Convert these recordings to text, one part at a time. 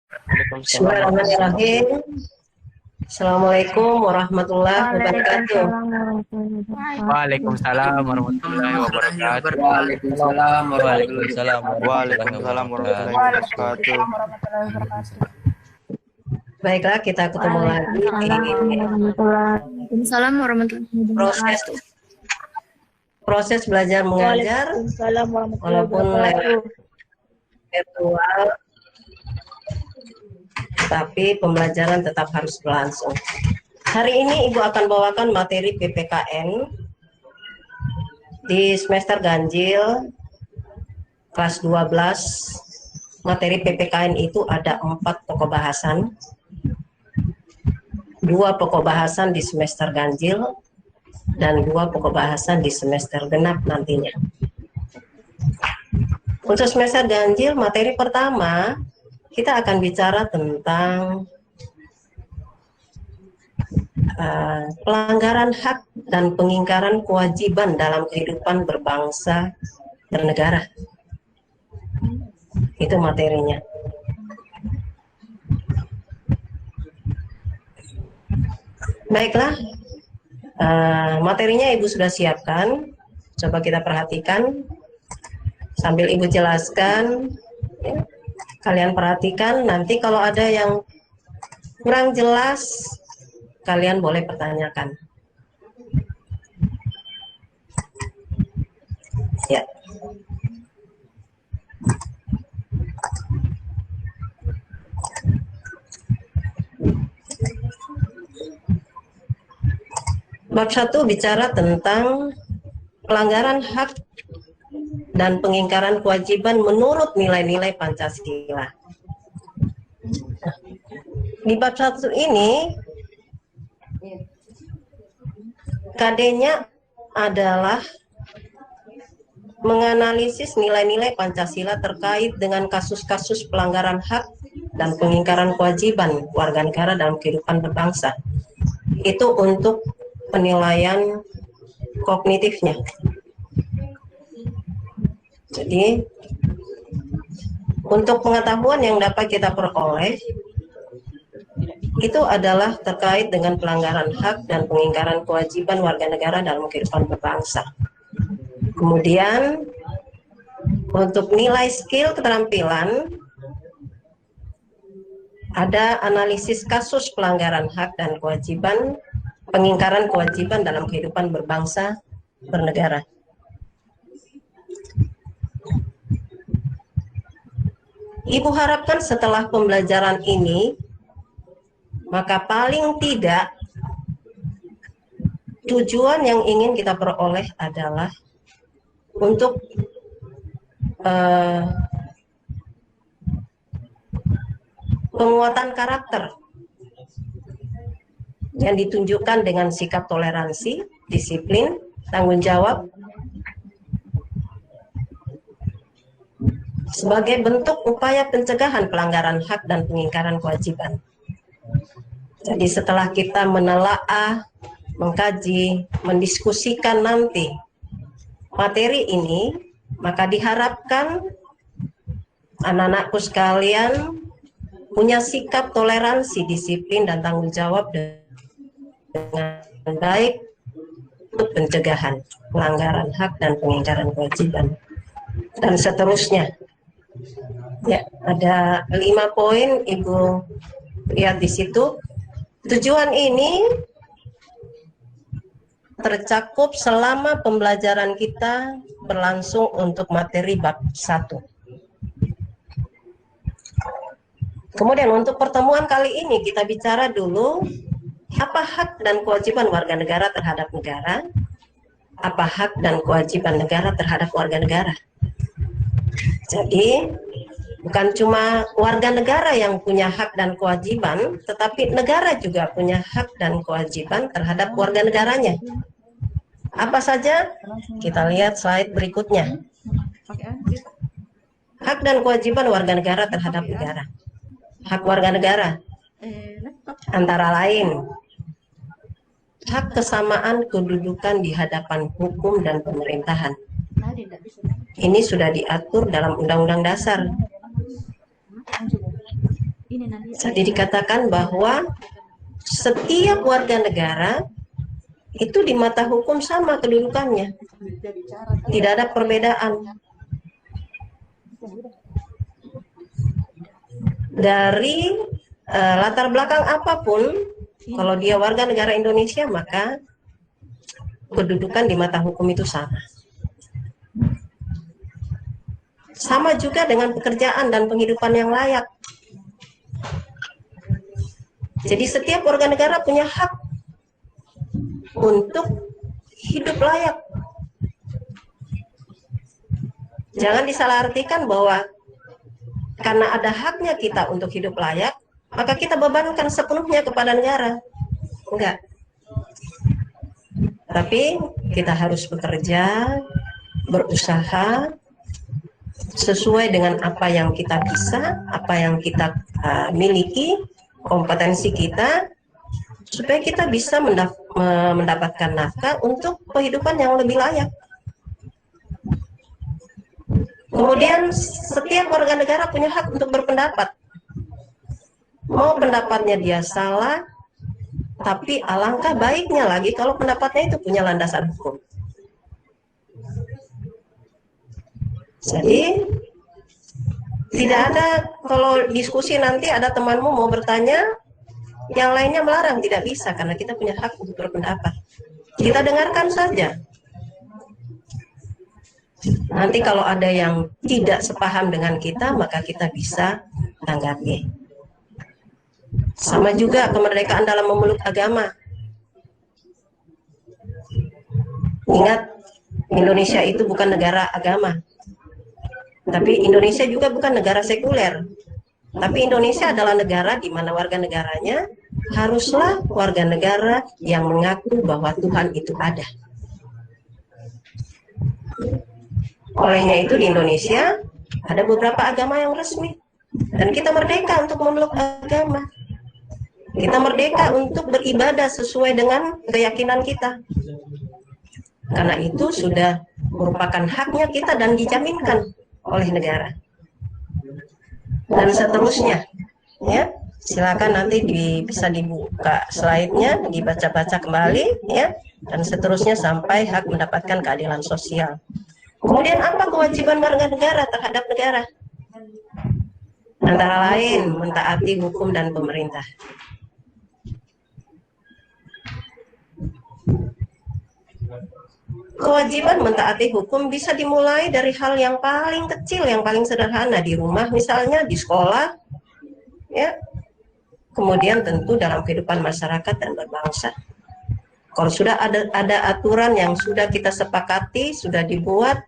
Waalaikumsalam warahmatullahi Bismillahirrahmanirrahim. Assalamualaikum warahmatullahi wabarakatuh. Waalaikumsalam warahmatullahi wabarakatuh. Waalaikumsalam warahmatullahi wabarakatuh. Waalaikumsalam warahmatullahi Waalaikumsalam warahmatullahi Waalaikumsalam warahmatullahi wabarakatuh. wabarakatuh. Warahmatullahi wabarakatuh. Baiklah, kita ketemu lagi di Waalaikumsalam warahmatullahi proses wabarakatuh. proses belajar mengajar Waalaikumsalam warahmatullahi walaupun lewat wabarakatuh. virtual, tapi pembelajaran tetap harus berlangsung. Hari ini Ibu akan bawakan materi PPKN di semester ganjil kelas 12. Materi PPKN itu ada 4 pokok bahasan. 2 pokok bahasan di semester ganjil dan 2 pokok bahasan di semester genap nantinya. Untuk semester ganjil, materi pertama kita akan bicara tentang pelanggaran hak dan pengingkaran kewajiban dalam kehidupan berbangsa bernegara. Itu materinya. Baiklah, materinya Ibu sudah siapkan. Coba kita perhatikan sambil Ibu jelaskan. Ya. Kalian perhatikan, nanti kalau ada yang kurang jelas, kalian boleh pertanyakan. Ya. Bab 1 bicara tentang pelanggaran hak dan pengingkaran kewajiban menurut nilai-nilai Pancasila. Di bab 1 ini, KD-nya adalah menganalisis nilai-nilai Pancasila terkait dengan kasus-kasus pelanggaran hak dan pengingkaran kewajiban warga negara dalam kehidupan berbangsa. Itu untuk penilaian kognitifnya. Jadi, untuk pengetahuan yang dapat kita peroleh, itu adalah terkait dengan pelanggaran hak dan pengingkaran kewajiban warga negara dalam kehidupan berbangsa. Kemudian, untuk nilai skill keterampilan, ada analisis kasus pelanggaran hak dan kewajiban, pengingkaran kewajiban dalam kehidupan berbangsa bernegara. Ibu harapkan setelah pembelajaran ini, maka paling tidak tujuan yang ingin kita peroleh adalah untuk penguatan karakter yang ditunjukkan dengan sikap toleransi, disiplin, tanggung jawab, sebagai bentuk upaya pencegahan pelanggaran hak dan pengingkaran kewajiban. Jadi setelah kita menelaah, mengkaji, mendiskusikan nanti materi ini, maka diharapkan anak-anakku sekalian punya sikap toleransi, disiplin, dan tanggung jawab dengan baik untuk pencegahan pelanggaran hak dan pengingkaran kewajiban, dan seterusnya. Ya, ada 5 poin Ibu lihat di situ. Tujuan ini tercakup selama pembelajaran kita berlangsung untuk materi bab 1. Kemudian untuk pertemuan kali ini kita bicara dulu apa hak dan kewajiban warga negara terhadap negara, apa hak dan kewajiban negara terhadap warga negara. Jadi bukan cuma warga negara yang punya hak dan kewajiban, tetapi negara juga punya hak dan kewajiban terhadap warga negaranya. Apa saja? Kita lihat slide berikutnya. Hak dan kewajiban warga negara terhadap negara. Hak warga negara antara lain hak kesamaan kedudukan di hadapan hukum dan pemerintahan. Ini sudah diatur dalam Undang-Undang Dasar. Jadi dikatakan bahwa setiap warga negara itu di mata hukum sama kedudukannya. Tidak ada perbedaan. Dari latar belakang apapun, kalau dia warga negara Indonesia, maka kedudukan di mata hukum itu sama. Sama juga dengan pekerjaan dan penghidupan yang layak. Jadi setiap warga negara punya hak untuk hidup layak. Jangan disalahartikan bahwa karena ada haknya kita untuk hidup layak, maka kita bebankan sepenuhnya kepada negara. Enggak. Tapi kita harus bekerja, berusaha, sesuai dengan apa yang kita bisa, apa yang kita miliki, kompetensi kita, supaya kita bisa mendapatkan nafkah untuk kehidupan yang lebih layak. Kemudian setiap warga negara punya hak untuk berpendapat. Mau pendapatnya dia salah, tapi alangkah baiknya lagi kalau pendapatnya itu punya landasan hukum. Jadi tidak ada, kalau diskusi nanti ada temanmu mau bertanya, yang lainnya melarang, tidak bisa, karena kita punya hak untuk berpendapat. Kita dengarkan saja. Nanti kalau ada yang tidak sepaham dengan kita, maka kita bisa tanggapi. Sama juga kemerdekaan dalam memeluk agama. Ingat, Indonesia itu bukan negara agama. Tapi Indonesia juga bukan negara sekuler. Tapi Indonesia adalah negara di mana warga negaranya haruslah warga negara yang mengaku bahwa Tuhan itu ada. Olehnya itu di Indonesia ada beberapa agama yang resmi. Dan kita merdeka untuk memeluk agama. Kita merdeka untuk beribadah sesuai dengan keyakinan kita. Karena itu sudah merupakan haknya kita dan dijaminkan oleh negara. Dan seterusnya, ya, silakan nanti bisa dibuka slide-nya, dibaca-baca kembali, ya, dan seterusnya sampai hak mendapatkan keadilan sosial. Kemudian apa kewajiban warga negara terhadap negara? Antara lain mentaati hukum dan pemerintah. Kewajiban mentaati hukum bisa dimulai dari hal yang paling kecil, yang paling sederhana, di rumah misalnya, di sekolah, ya. Kemudian tentu dalam kehidupan masyarakat dan berbangsa. Kalau sudah ada aturan yang sudah kita sepakati, sudah dibuat,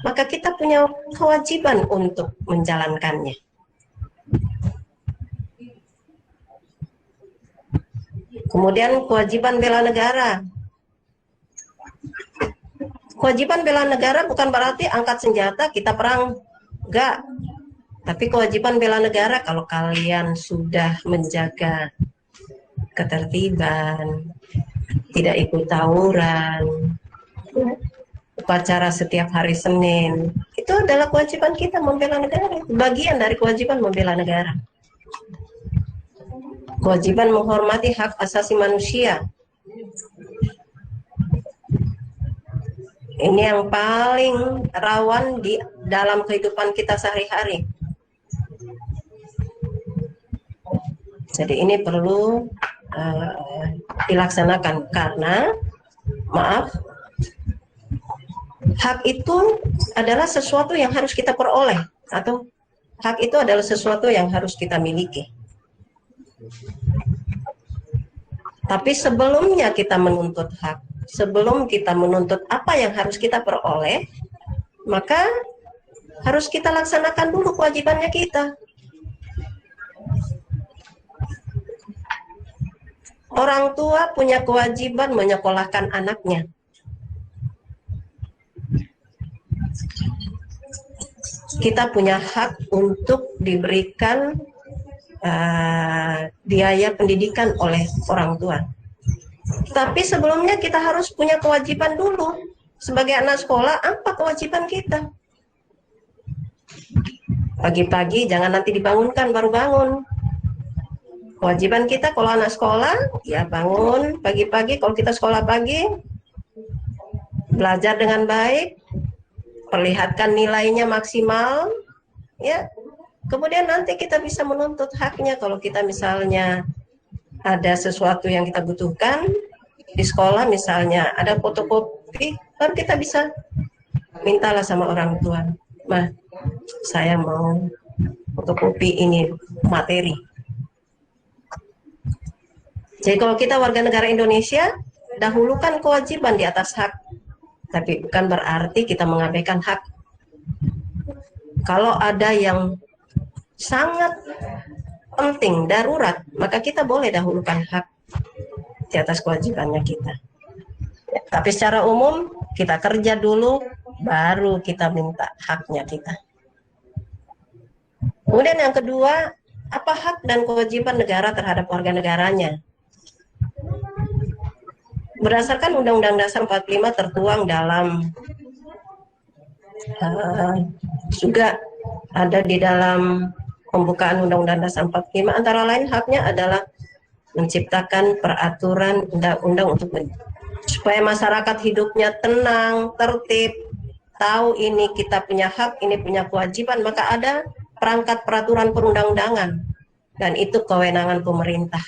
maka kita punya kewajiban untuk menjalankannya. Kemudian kewajiban bela negara. Kewajiban bela negara bukan berarti angkat senjata kita perang, enggak. Tapi kewajiban bela negara kalau kalian sudah menjaga ketertiban, tidak ikut tawuran, upacara setiap hari Senin, itu adalah kewajiban kita membela negara, bagian dari kewajiban membela negara. Kewajiban menghormati hak asasi manusia. Ini yang paling rawan di dalam kehidupan kita sehari-hari. Jadi ini perlu dilaksanakan karena, maaf, hak itu adalah sesuatu yang harus kita peroleh, atau hak itu adalah sesuatu yang harus kita miliki. Tapi sebelumnya kita menuntut hak, sebelum kita menuntut apa yang harus kita peroleh, maka harus kita laksanakan dulu kewajibannya kita. Orang tua punya kewajiban menyekolahkan anaknya. Kita punya hak untuk diberikan biaya pendidikan oleh orang tua. Tapi sebelumnya kita harus punya kewajiban dulu. Sebagai anak sekolah, apa kewajiban kita? Pagi-pagi jangan nanti dibangunkan baru bangun. Kewajiban kita kalau anak sekolah, ya bangun pagi-pagi, kalau kita sekolah pagi, belajar dengan baik, perlihatkan nilainya maksimal, ya. Kemudian nanti kita bisa menuntut haknya kalau kita misalnya ada sesuatu yang kita butuhkan di sekolah, misalnya ada fotokopi, baru kita bisa mintalah sama orang tua, "Mah, saya mau fotokopi ini materi." Jadi kalau kita warga negara Indonesia, dahulukan kewajiban di atas hak, tapi bukan berarti kita mengabaikan hak. Kalau ada yang sangat penting, darurat, maka kita boleh dahulukan hak di atas kewajibannya kita. Tapi secara umum, kita kerja dulu, baru kita minta haknya kita. Kemudian yang kedua, apa hak dan kewajiban negara terhadap warga negaranya? Berdasarkan Undang-Undang Dasar 45 tertuang dalam juga ada di dalam pembukaan Undang-Undang Dasar 45, antara lain haknya adalah menciptakan peraturan undang-undang supaya masyarakat hidupnya tenang, tertib, tahu ini kita punya hak, ini punya kewajiban, maka ada perangkat peraturan perundang-undangan, dan itu kewenangan pemerintah.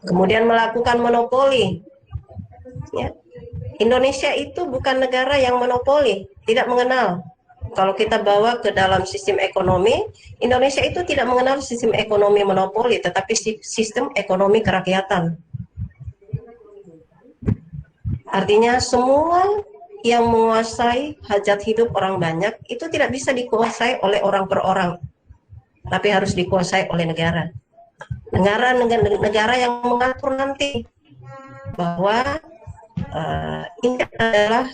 Kemudian melakukan monopoli. Ya. Indonesia itu bukan negara yang monopoli, tidak mengenal. Kalau kita bawa ke dalam sistem ekonomi, Indonesia itu tidak mengenal sistem ekonomi monopoli, tetapi sistem ekonomi kerakyatan. Artinya semua yang menguasai hajat hidup orang banyak itu tidak bisa dikuasai oleh orang per orang, tapi harus dikuasai oleh negara. Negara yang mengatur nanti bahwa ini adalah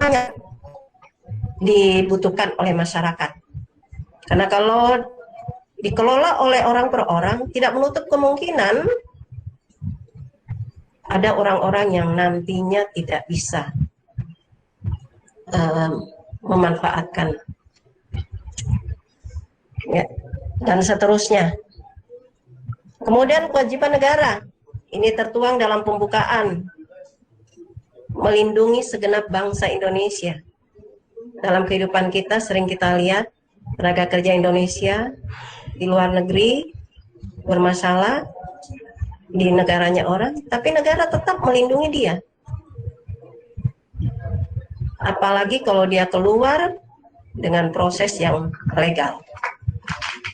hanya dibutuhkan oleh masyarakat. Karena kalau dikelola oleh orang per orang, tidak menutup kemungkinan ada orang-orang yang nantinya tidak bisa memanfaatkan, ya, dan seterusnya. Kemudian kewajiban negara, ini tertuang dalam pembukaan, melindungi segenap bangsa Indonesia. Dalam kehidupan kita sering kita lihat tenaga kerja Indonesia di luar negeri bermasalah di negaranya orang, tapi negara tetap melindungi dia. Apalagi kalau dia keluar dengan proses yang legal.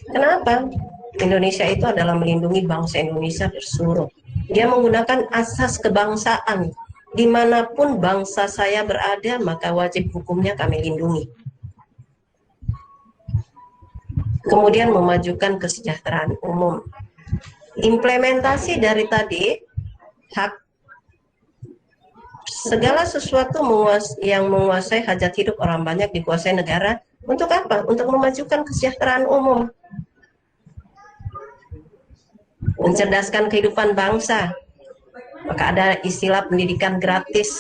Kenapa? Indonesia itu adalah melindungi bangsa Indonesia berseluruh. Dia menggunakan asas kebangsaan. Dimanapun bangsa saya berada, maka wajib hukumnya kami lindungi. Kemudian memajukan kesejahteraan umum. Implementasi dari tadi, hak segala sesuatu yang menguasai hajat hidup orang banyak dikuasai negara. Untuk apa? Untuk memajukan kesejahteraan umum. Mencerdaskan kehidupan bangsa. Maka ada istilah pendidikan gratis,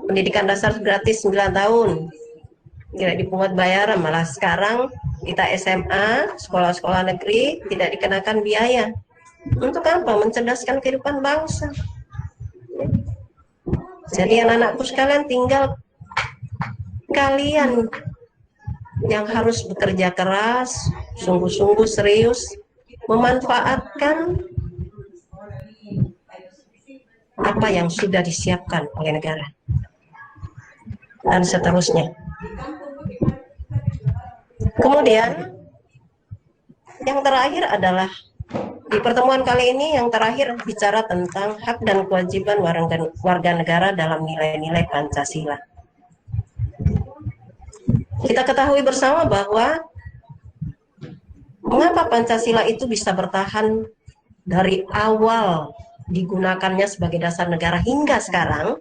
pendidikan dasar gratis 9 tahun, tidak dipungut bayaran. Malah sekarang kita SMA, sekolah-sekolah negeri tidak dikenakan biaya. Untuk apa? Mencerdaskan kehidupan bangsa. Jadi anak-anakku sekalian, tinggal kalian yang harus bekerja keras, sungguh-sungguh serius, memanfaatkan apa yang sudah disiapkan oleh negara, dan seterusnya. Kemudian yang terakhir adalah di pertemuan kali ini, yang terakhir bicara tentang hak dan kewajiban warga negara dalam nilai-nilai Pancasila. Kita ketahui bersama bahwa mengapa Pancasila itu bisa bertahan dari awal digunakannya sebagai dasar negara hingga sekarang,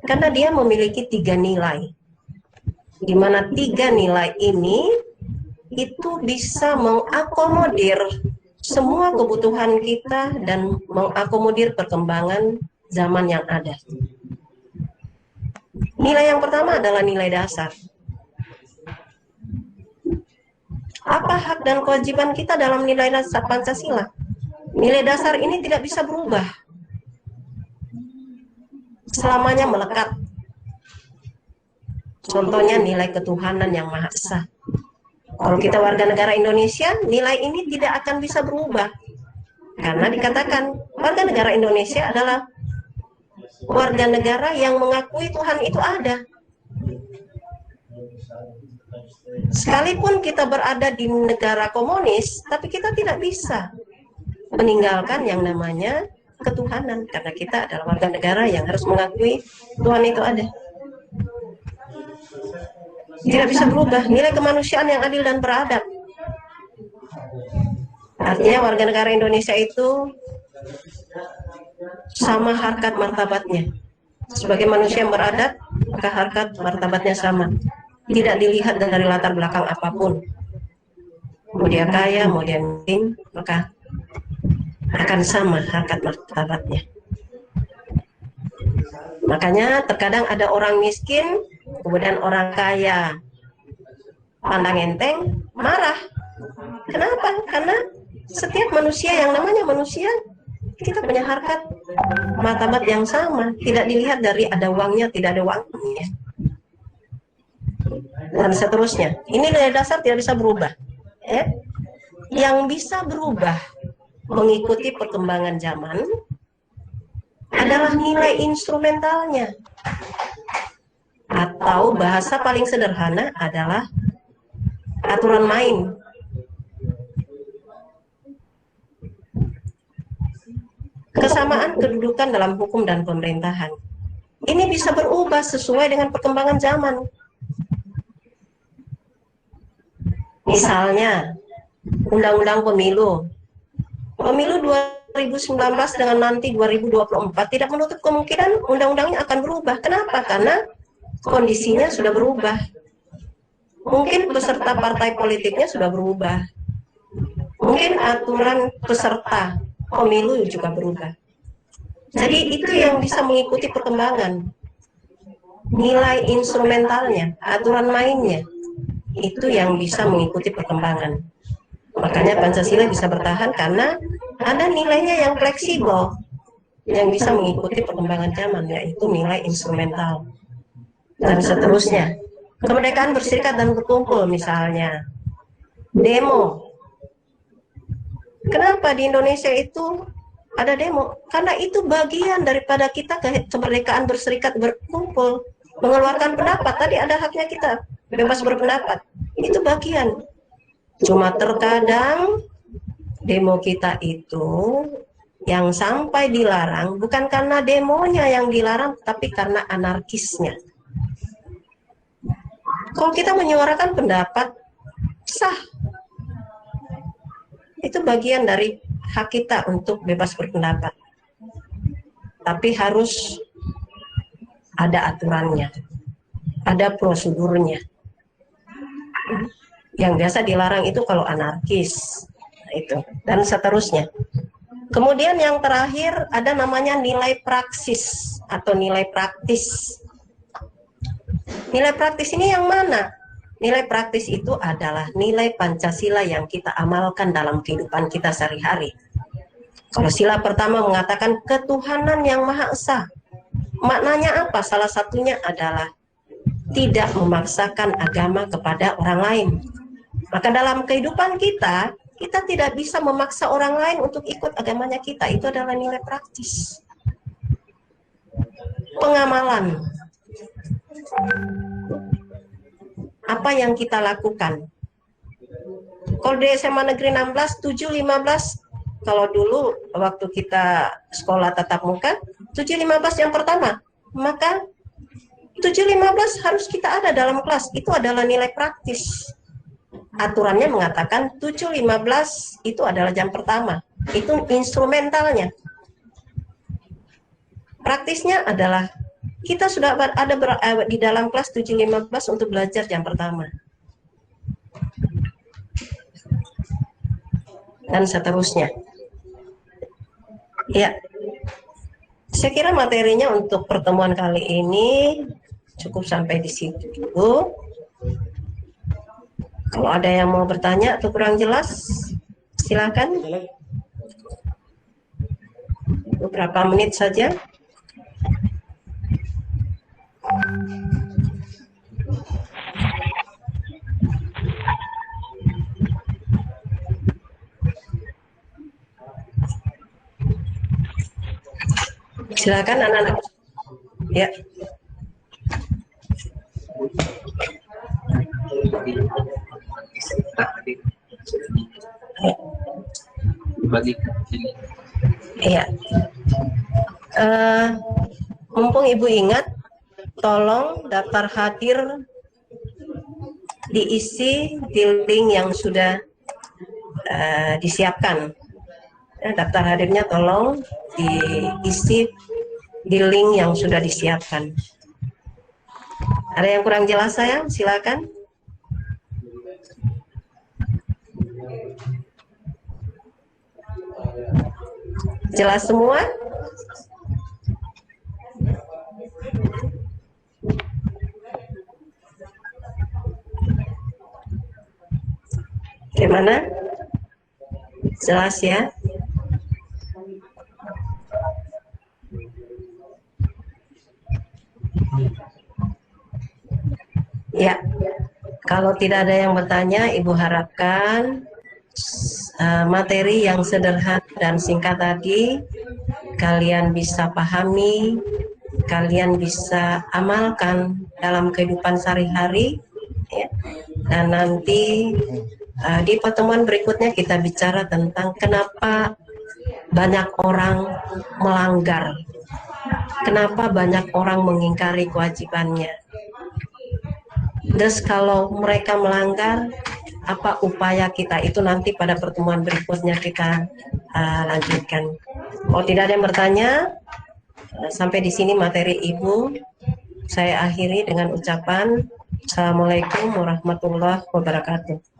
karena dia memiliki 3 nilai, di mana 3 nilai ini itu bisa mengakomodir semua kebutuhan kita dan mengakomodir perkembangan zaman yang ada. Nilai yang pertama adalah nilai dasar. apa hak dan kewajiban kita dalam nilai dasar Pancasila. Nilai dasar ini tidak bisa berubah, selamanya melekat. Contohnya nilai ketuhanan yang Maha Esa. Kalau kita warga negara Indonesia, nilai ini tidak akan bisa berubah. Karena dikatakan warga negara Indonesia adalah warga negara yang mengakui Tuhan itu ada. Sekalipun kita berada di negara komunis, tapi kita tidak bisa meninggalkan yang namanya ketuhanan. Karena kita adalah warga negara yang harus mengakui Tuhan itu ada. Tidak bisa berubah nilai kemanusiaan yang adil dan beradab. Artinya warga negara Indonesia itu sama harkat martabatnya. Sebagai manusia yang beradab, maka harkat martabatnya sama. Tidak dilihat dari latar belakang apapun. Mau dia kaya, mau dia miskin, maka akan sama harkat martabatnya. Makanya terkadang ada orang miskin, kemudian orang kaya pandang enteng, marah. Kenapa? Karena setiap manusia yang namanya manusia, kita punya harkat martabat yang sama. Tidak dilihat dari ada uangnya, tidak ada uangnya. Dan seterusnya. Ini nilai dasar tidak bisa berubah. Yang bisa berubah mengikuti perkembangan zaman adalah nilai instrumentalnya, atau bahasa paling sederhana adalah aturan main. Kesamaan kedudukan dalam hukum dan pemerintahan ini bisa berubah sesuai dengan perkembangan zaman. Misalnya undang-undang pemilu 2019 dengan nanti 2024 tidak menutup kemungkinan undang-undangnya akan berubah. Kenapa? Karena kondisinya sudah berubah. Mungkin peserta partai politiknya sudah berubah. Mungkin aturan peserta pemilu juga berubah. Jadi itu yang bisa mengikuti perkembangan. Nilai instrumentalnya, aturan mainnya, itu yang bisa mengikuti perkembangan. Makanya Pancasila bisa bertahan karena ada nilainya yang fleksibel, yang bisa mengikuti perkembangan zaman, yaitu nilai instrumental. Dan seterusnya. Kemerdekaan berserikat dan berkumpul misalnya. Demo. Kenapa di Indonesia itu ada demo? Karena itu bagian daripada kita kemerdekaan berserikat berkumpul. Mengeluarkan pendapat, tadi ada haknya kita. Bebas berpendapat. Itu bagian. Cuma terkadang demo kita itu yang sampai dilarang bukan karena demonya yang dilarang, tapi karena anarkisnya. Kalau kita menyuarakan pendapat sah, itu bagian dari hak kita untuk bebas berpendapat. Tapi harus ada aturannya, ada prosedurnya. Yang biasa dilarang itu kalau anarkis, itu dan seterusnya. Kemudian yang terakhir ada namanya nilai praksis atau nilai praktis. Nilai praktis ini yang mana? Nilai praktis itu adalah nilai Pancasila yang kita amalkan dalam kehidupan kita sehari-hari. Kalau sila pertama mengatakan ketuhanan yang Maha Esa. Maknanya apa? Salah satunya adalah tidak memaksakan agama kepada orang lain. Maka dalam kehidupan kita, kita tidak bisa memaksa orang lain untuk ikut agamanya kita. Itu adalah nilai praktis. Pengamalan. Apa yang kita lakukan? Kalau di SMA Negeri 16, 7-15, kalau dulu waktu kita sekolah tatap muka, 7-15 yang pertama. Maka 7-15 harus kita ada dalam kelas. Itu adalah nilai praktis. Aturannya mengatakan 7.15 itu adalah jam pertama. Itu instrumentalnya. Praktisnya adalah kita sudah ada di dalam kelas 7.15 untuk belajar jam pertama. Dan seterusnya. Ya. Saya kira materinya untuk pertemuan kali ini cukup sampai di situ dulu. Kalau ada yang mau bertanya atau kurang jelas, silakan. Beberapa menit saja. Silakan anak-anak. Ya. Bagi Iya. Mumpung Ibu ingat, tolong daftar hadir diisi di link yang sudah disiapkan. Daftar hadirnya tolong diisi di link yang sudah disiapkan. Ada yang kurang jelas sayang? Silakan. Jelas semua? Gimana? Jelas ya? Ya, kalau tidak ada yang bertanya, Ibu harapkan materi yang sederhana dan singkat tadi kalian bisa pahami, kalian bisa amalkan dalam kehidupan sehari-hari, ya. Dan nanti di pertemuan berikutnya kita bicara tentang kenapa banyak orang melanggar, kenapa banyak orang mengingkari kewajibannya. Terus kalau mereka melanggar, apa upaya kita, itu nanti pada pertemuan berikutnya kita lanjutkan. Kalau tidak ada yang bertanya, sampai di sini materi Ibu saya akhiri dengan ucapan Assalamualaikum warahmatullahi wabarakatuh.